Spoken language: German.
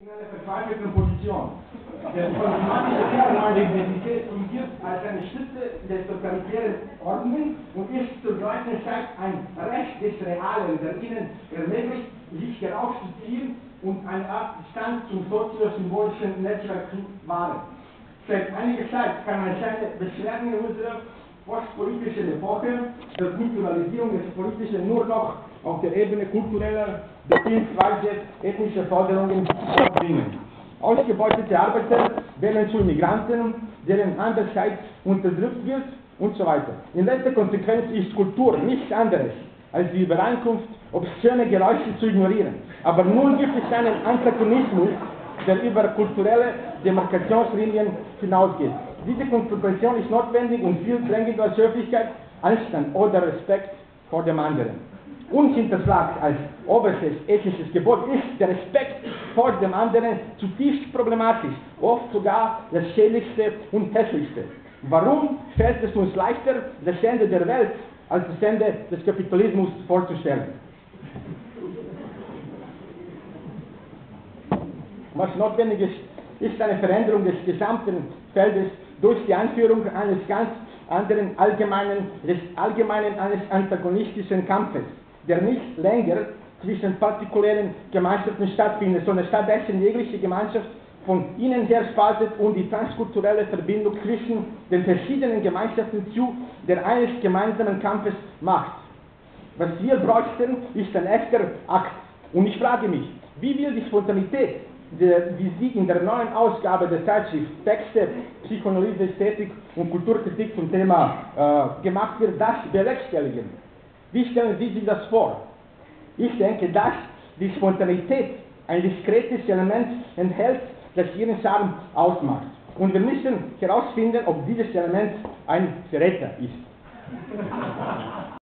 In einer verzweifelten Position. Der problematische formale Identität fungiert als eine Stütze der totalitären Ordnung und ist zur gleichen Zeit ein Recht des Realen, der ihnen ermöglicht, sich herauszuziehen und eine Art Distanz zum soziosymbolischen Netzwerk zu wahren. Seit einiger Zeit kann man seine Beschwerden unserer postpolitischen Epoche der Kulturalisierung des Politischen nur noch auf der Ebene kultureller bzw. ethnischer Forderungen vorbringen. Ausgebeutete Arbeiter werden zu Migranten, deren andererseits unterdrückt wird und so weiter. In letzter Konsequenz ist Kultur nichts anderes als die Übereinkunft, obszöne Geräusche zu ignorieren. Aber nun gibt es einen Antagonismus, der über kulturelle Demarkationslinien hinausgeht. Diese Konfrontation ist notwendig und viel drängender als Höflichkeit, Anstand oder Respekt vor dem anderen. Unhinterfragt als oberstes ethisches Gebot ist der Respekt vor dem anderen zutiefst problematisch, oft sogar das schädlichste und hässlichste. Warum fällt es uns leichter, das Ende der Welt als das Ende des Kapitalismus vorzustellen? Was notwendig ist eine Veränderung des gesamten Feldes durch die Einführung eines ganz anderen eines antagonistischen Kampfes, der nicht länger zwischen partikulären Gemeinschaften stattfindet, sondern stattdessen jegliche Gemeinschaft von innen her spaltet und die transkulturelle Verbindung zwischen den verschiedenen Gemeinschaften zu der eines gemeinsamen Kampfes macht. Was wir bräuchten, ist ein echter Akt. Und ich frage mich, wie will die Spontanität, wie sie in der neuen Ausgabe der Zeitschrift Texte, Psychoanalyse, Ästhetik und Kulturkritik zum Thema gemacht wird, das bewerkstelligen? Wie stellen Sie sich das vor? Ich denke, dass die Spontanität ein diskretes Element enthält, das ihren Charme ausmacht. Und wir müssen herausfinden, ob dieses Element ein Verräter ist.